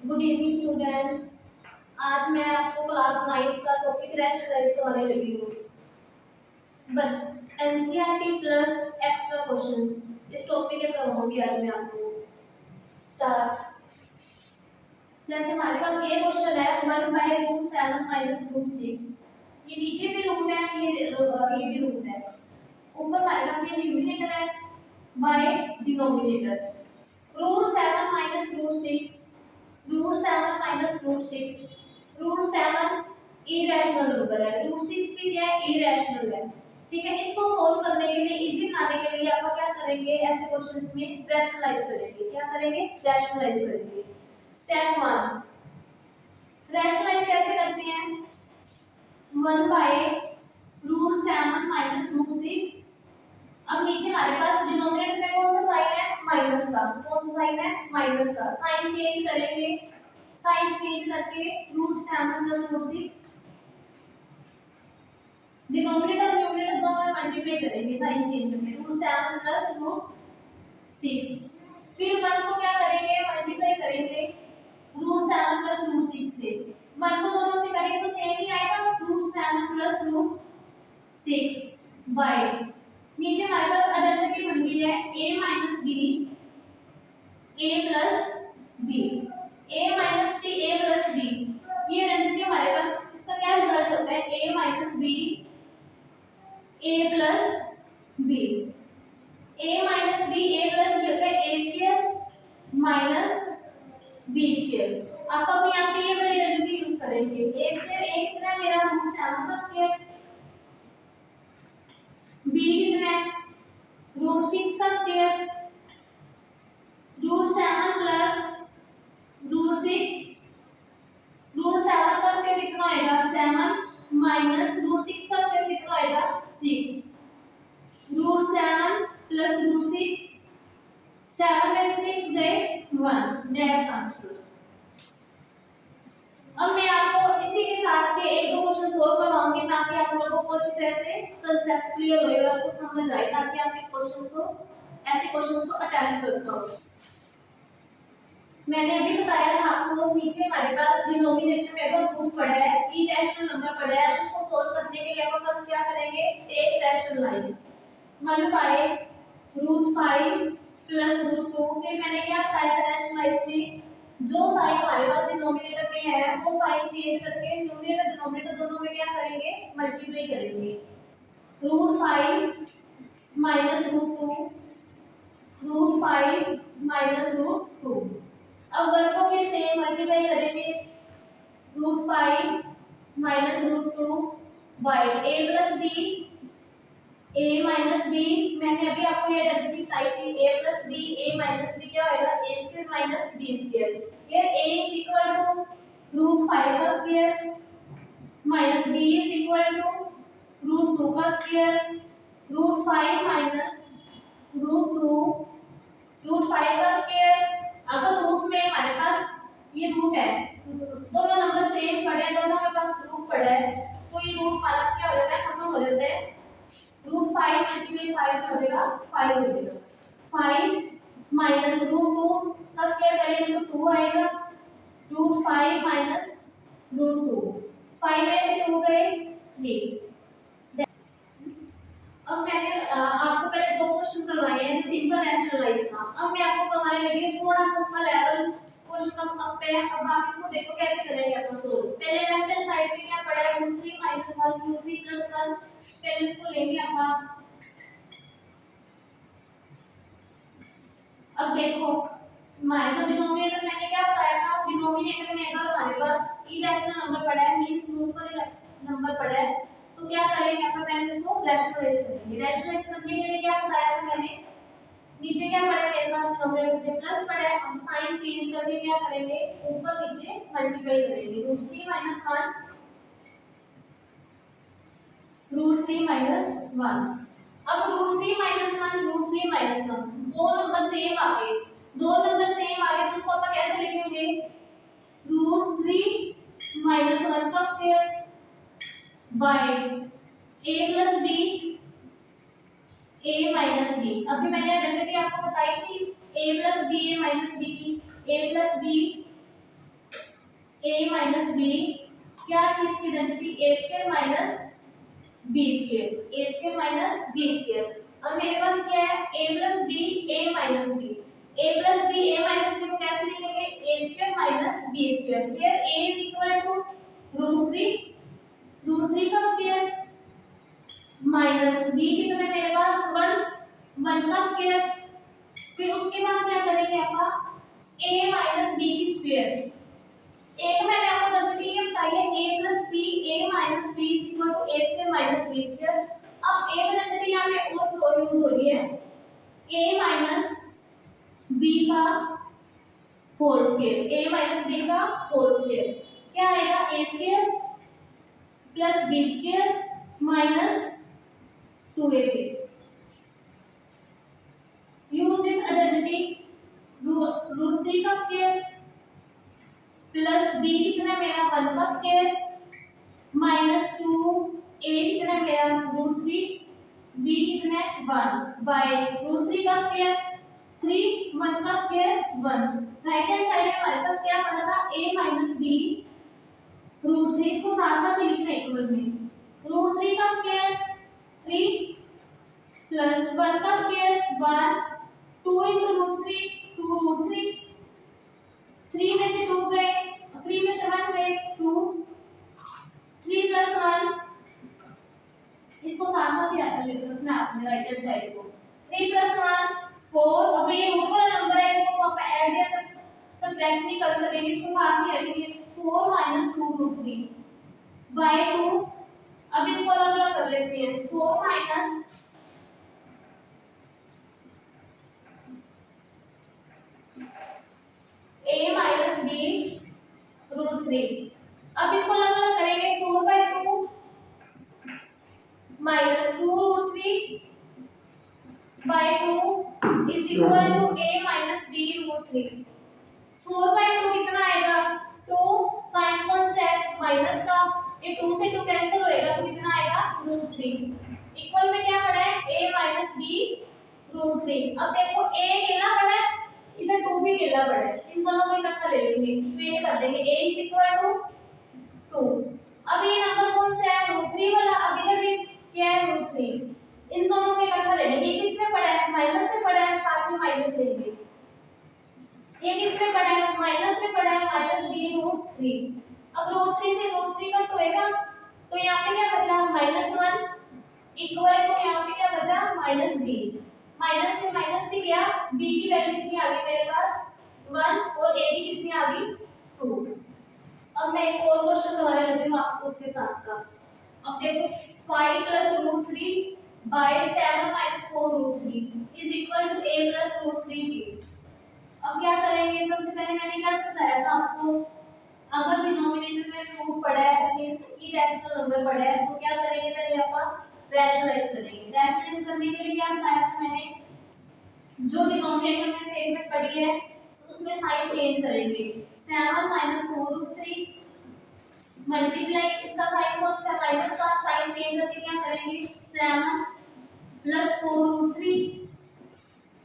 Good evening students. आज मैं आपको क्लास 9 का टॉपिक रैशनलाइज करवाने लगी हूँ। But NCERT plus extra questions इस टॉपिक के करवाऊंगी आज मैं आपको। स्टार्ट। जैसे हमारे पास ये क्वेश्चन है 1/√7 माइनस √6। ये नीचे भी रूट है, ये भी रूट है। ऊपर हमारे पास ये न्यूमरेटर है by denominator. √7 minus √6, √7 minus √6, √7 irrational number है, √6 भी क्या है, इरेशनल है। ठीक है, इसको सोल्व करने के लिए, इजी बनाने के लिए आप क्या करेंगे, ऐसे क्वेश्चंस में रैशनलाइज करेंगे। क्या करेंगे, रैशनलाइज करेंगे। स्टेप 1, रैशनलाइज कैसे करते हैं। 1/√7 माइनस √6। अब नीचे हमारे पास डिनोमिनेटर में कौन सा साइन है, माइनस का। कौन सा साइन है, माइनस का। साइन चेंज करेंगे, साइन चेंज करके √7 प्लस √6, डिनोमिनेटर और न्यूमरेटर दोनों में मल्टीप्लाई करेंगे, साइन चेंज करके √7 प्लस √6। फिर 1 को क्या करेंगे, मल्टीप्लाई करेंगे √7 प्लस √6 से। 1 को दोनों से करेंगे तो सेम ही आएगा, √7 प्लस √6 बाय, नीचे हमारे पास आइडेंटिटी बन गई है a minus b, a plus b, a minus b, a plus b। ये आइडेंटिटी हमारे पास, इसका क्या रिजल्ट होता है, a minus b, a plus b। a minus b, a plus b होता है a square minus b square. आप अब यहाँ पे ये वाली आइडेंटिटी यूज करेंगे। a स्क्वायर a कितना है मेरा, √7 का स्क्वायर, b कितना है, √6 का स्क्वायर, √7 प्लस √6, √7 का स्क्वायर कितना आएगा, 7 माइनस √6 का स्क्वायर कितना आएगा, 6, √7 प्लस √6, 7 में से 6 गए 1, दैट्स आंसर। अब मैं आपको इसी के साथ के एक दो क्वेश्चन सोल्व करवाऊंगी ताकि आप लोगों को अच्छी तरह से कांसेप्ट क्लियर हो और आपको समझ आए, ताकि आप इस क्वेश्चंस को, ऐसे क्वेश्चंस को अटेम्प्ट कर पाओ। मैंने अभी बताया था आपको, नीचे हमारे पास डिनोमिनेटर में अगर रूट पड़ा है, इरेशनल नंबर पड़ा है, तो उसको सोल्व करने के लिए हम फर्स्ट क्या करेंगे, टेक रैशनलाइज। 1/√5 प्लस √2। फिर मैंने क्या बताया था रैशनलाइज में, जो साइन हमारे पास डिनोमिनेटर में है वो साइन चेंज करके न्यूमरेटर डिनोमिनेटर दोनों में क्या करेंगे, मल्टीप्लाई करेंगे। √5 माइनस √2, √5 माइनस √2। अब 1 को फिर सेम मल्टीप्लाई करेंगे, √5 minus √2 by a plus b, a minus b। मैंने अभी आपको ये आइडेंटिटी बताई थी, a plus b, a minus b क्या होगा, a square minus b square. ये a इज इक्वल टू √5 का square minus b is equal to √2 का स्क्वायर, √5 माइनस √2, √5 का स्क्वायर। अगर रूट में हमारे पास ये रूट है, दोनों नंबर सेम पड़े हैं, दोनों के पास रूट पड़ा है, तो ये रूट हमारा क्या हो जाता है, खत्म हो जाता है। √5 मल्टीप्लाई 5 हो जाएगा, 5 हो जाएगा। 5 माइनस √2 का स्क्वायर करेंगे तो 2 आएगा, √5 माइनस √2, 5 में से 2 गए ये। अब मैंने आपको पहले दो क्वेश्चन करवाए हैं जो सिंपल रैशनलाइज था। अब मैं आपको करवाने लगी हूं थोड़ा सा उसका लेवल क्वेश्चन कम अप पे है। अब आप इसको देखो कैसे करेंगे आपको सोल्व। पहले लेफ्ट हैंड साइड पे क्या पड़ा है, √3 - 1, √3 + 1। पहले इसको लेंगे आप। अब देखो हमारे पास डिनोमिनेटर मैंने क्या बताया था, डिनोमिनेटर में अगर हमारे पास इरेशनल नंबर पड़ा है, मींस रूट वाले नंबर पड़ा है, तो क्या करेंगे, अपन पहले इसको रैशनलाइज करेंगे। रैशनलाइज करने के लिए क्या बताया था मैंने, नीचे क्या पड़ा है मेरे पास, डिनोमिनेटर में प्लस पड़ा है। अब साइन चेंज करके क्या करेंगे, ऊपर नीचे मल्टीप्लाई करेंगे। √3 - 1, √3 - 1। अब √3 - 1, √3 - 1, दो नंबर सेम आ गए, दो नंबर सेम आ गए तो इसको अपन कैसे लिखेंगे, √3 - 1 का square by a plus b, a minus b। अभी मैंने आइडेंटिटी आपको बताई थी a plus b, a minus b की, a plus b a minus b, क्या थी इसकी identity, a square minus B square, a square minus B square. अब मेरे पास क्या है, a plus B, A minus b, a plus B, A minus b को कैसे लिखेंगे, a square minus B square, फिर a is equal to root three का स्क्वायर माइनस बी कितना है मेरे पास 1 का स्क्वायर, फिर उसके बाद क्या करेंगे आप a माइनस बी की स्क्वायर। एक मैंने आपको आइडेंटिटी ये बताई है a plus B, A minus B is equal to A square minus B square. अब एक आइडेंटिटी यहाँ पे और यूज हो रही है, a माइनस बी का whole square, a minus B का होल स्क्वायर क्या आएगा, a square plus B square minus 2ab। Use this identity, root 3 का स्क्वायर प्लस बी कितना मेरा 1 का स्क्वायर माइनस 2a कितना मेरा रूट 3, b कितना है 1 बाय रूट 3 का स्क्वायर 3, 1 का स्क्वायर 1। राइट हैंड साइड में हमारे पास क्या पड़ा था, a माइनस बी रूट 3, इसको साथ साथ ही लिखना है इक्वल में, रूट 3 का स्क्वायर 3 प्लस 1 का स्क्वायर 1, 2 into रूट 3 2 रूट 3, 3 में से 2 गए, 3 में से 1 गए 2, 3 प्लस 1, इसको साथ साथ ही रखना आपने राइट हैंड साइड को, 3 प्लस 1 4। अब ये रूट वाला नंबर है, इसको आप ऐड या सब्ट्रैक्ट नहीं कर सकेंगे, इसको साथ में रखेंगे 4 माइनस 2 रूट 3 बाय 2। अब इसको अलग अलग कर लेते हैं, 4 minus a minus B root 3। अब इसको अलग अलग करेंगे, 4 by 2 minus 2 root 3 by 2 is equal to a minus B root 3। 4 by 2 कितना आएगा, 2 साइन कौन सा है माइनस का, ये 2 से 2 कैंसिल होएगा तो कितना आएगा रूट 3। इक्वल में क्या पड़ा है, a माइनस बी रूट 3। अब देखो a अकेला पड़ा है, इधर 2 भी अकेला पड़ा है, इन दोनों को इकट्ठा ले लेंगे, इक्वेट कर देंगे, a इज इक्वल टू 2। अब ये नंबर कौन सा है, रूट 3 वाला, अब इधर भी क्या है रूट 3, इन दोनों को इकट्ठा ले लेंगे, किस में पड़ा है माइनस में पड़ा है, साथ में माइनस लेंगे, ये किस में पड़ा है माइनस में पड़ा है, माइनस बी रूट 3। अब रूट 3 से रूट 3 कट होएगा, तो यहाँ पे क्या बचा -1 इक्वल टू यहाँ पे क्या बचा -b, माइनस से माइनस भी गया, b की वैल्यू कितनी आ गई मेरे पास 1 और a की कितनी आ गई 2। अब मैं एक और क्वेश्चन दोबारा लेती हूँ आपको उसके साथ का। अब देखो 5 plus root 3 by 7 minus 4 root 3 is equal to a plus root 3b। अब क्या करेंगे, सबसे पहले मैंने क्या समझाया था आपको, अगर डिनोमिनेटर में रूट पड़ा है मींस इरेशनल नंबर पड़ा है तो क्या करेंगे, पहले अपन रैशनलाइज करेंगे। रैशनलाइज करने के लिए क्या बताया था मैंने, जो डिनोमिनेटर में स्टेटमेंट पड़ी है उसमें साइन चेंज करेंगे, 7 माइनस 4 रूट 3 मल्टीप्लाई, इसका साइन कौन सा माइनस का, साइन चेंज करके क्या करेंगे 7 प्लस 4 रूट 3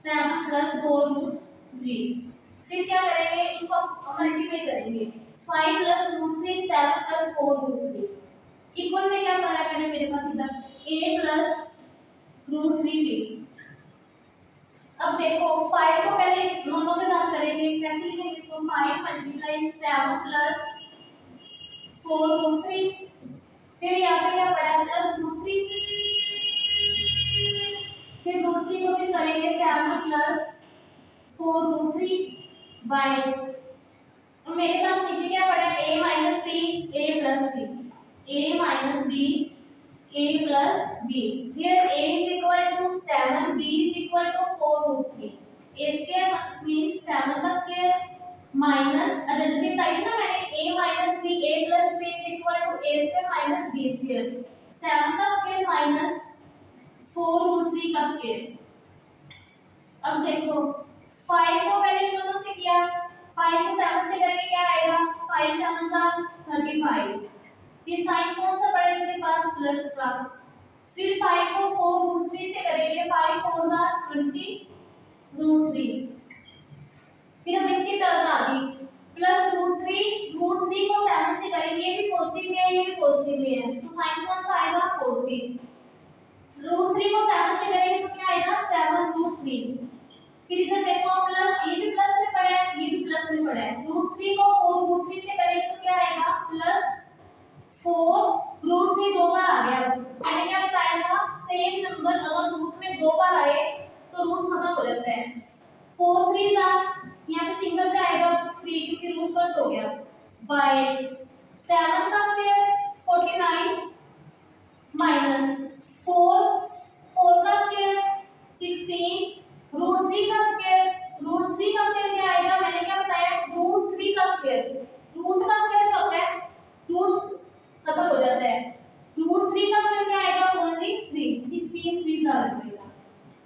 7 प्लस 4 रूट 3, फिर क्या करेंगे इनको मल्टीप्लाई करेंगे, 5 plus root 3 7 plus 4 root 3 equal में क्या करा मैंने मेरे पास इधर a प्लस रूट 3b। अब देखो 5 को पहले इस दोनों के साथ करेंगे, कैसे लिखेंगे इसको, 5 मल्टीप्लाई 7 प्लस 4 रूट 3, फिर यहाँ पे क्या पड़ा प्लस रूट 3, फिर रूट 3 को फिर करेंगे 7 प्लस 4 रूट 3 बाय, मेरे पास नीचे क्या पड़ा है a minus B a plus B, a minus B a plus b, here a is equal to 7, b is equal to 4 root 3, a square means 7 का square माइनस आइडेंटिटी बताई ना मैंने, a minus b a plus b is equal to a square minus b square, 7 का square minus 4 root 3 का square। अब देखो 5 को पहले इन दोनों से किया, 5 को 7 से करेंगे क्या आएगा, 5 7 35, फिर साइन कौन सा पड़ा इसके पास प्लस का, फिर 5 को 4 रूट 3 से करेंगे, 5 4 20 रूट 3, फिर हम इसकी टर्म आ गई प्लस रूट 3 को पॉजिटिव में है तो साइन कौन सा आएगा, पॉजिटिव। √3 को 7 से करेंगे तो क्या आएगा, 7√3। फिर इधर देखो प्लस, ये भी प्लस में पड़ा है, ये भी प्लस में पड़ा है। √3 को 4√3 से करेंगे तो क्या आएगा, +4। √3 दो बार आ गया। मैंने क्या बताया था, सेम नंबर अगर रूट में दो बार आए तो रूट खत्म हो जाता है। 4 3 यहाँ पे सिंगल पे आएगा 3 क्योंकि रूट कट हो गया। बाय 7 का स्क्वायर 49 माइनस 4 का स्क्वायर 16 √3 का स्क्वायर। √3 का स्क्वायर क्या आएगा, मैंने क्या बताया, √3 का स्क्वायर। रूट का स्क्वायर क्या होता है, रूट खत्म हो जाता है। √3 का स्क्वायर क्या आएगा, ओनली 3। 16 3 आ जाएगा।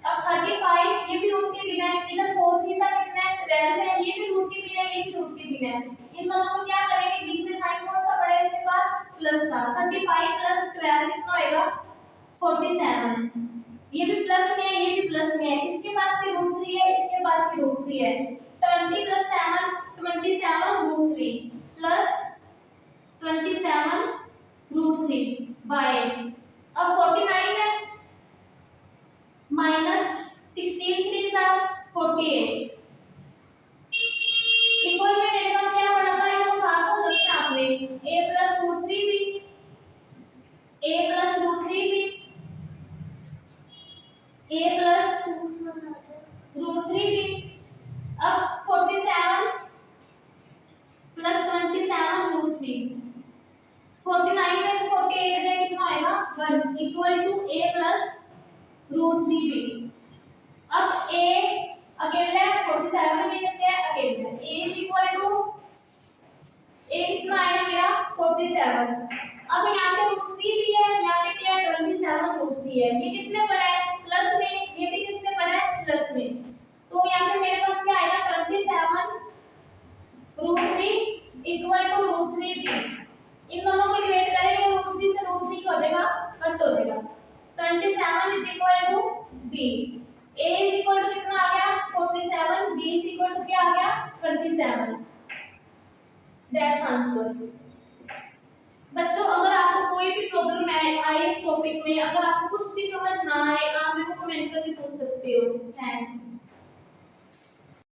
अब 35 ये भी रूट के बिना है, इधर 4 3 का कितना है, 12 है, ये भी रूट के बिना है, ये भी रूट के बिना है। इन दोनों को क्या करेंगे, बीच में साइन कौन सा पड़ा है इसके पास, प्लस था। 35 + 12 कितना होएगा, 47। ये भी प्लस में है, ये भी प्लस में है, इसके पास भी √3 है, इसके पास भी √3 है। 20 + 7 27 √3 प्लस 27 √3 बाय, अब 49 है माइनस 16 3 48 इक्वल में मेरे पास क्या पड़ा था, इसको साथ साथ रखना आपने, a + √3 भी, a + √3 भी, a + √3 भी। अब 47 + 27 √3, 49 में से 48 गए कितना आएगा, 1 इक्वल टू a + √3 भी। अब a अकेला है, 47 में भी देते हैं अकेला है, a इक्वल टू a कितना आएगा मेरा 47। अब यहाँ पे √3 भी है, यहाँ पे क्या है 27 √3 है, ये किसमें पड़ा है, प्लस में, ये भी किसमें पड़ा है, प्लस में। तो यहाँ पे मेरे पास क्या आएगा 27 √3 इक्वल टू √3 भी। इन दोनों को डिवाइड करेंगे, √3 से √3 क्या हो जाएगा, कट हो जाएगा। 27 is equal to b, a is equal to कितना आ गया 47, b इज इक्वल टू क्या आ गया 27। That's answer. बच्चों अगर आपको कोई भी प्रॉब्लम आए इस टॉपिक में, अगर आपको कुछ भी समझ ना आए, आप मेरे को कमेंट करके पूछ सकते हो। थैंक्स।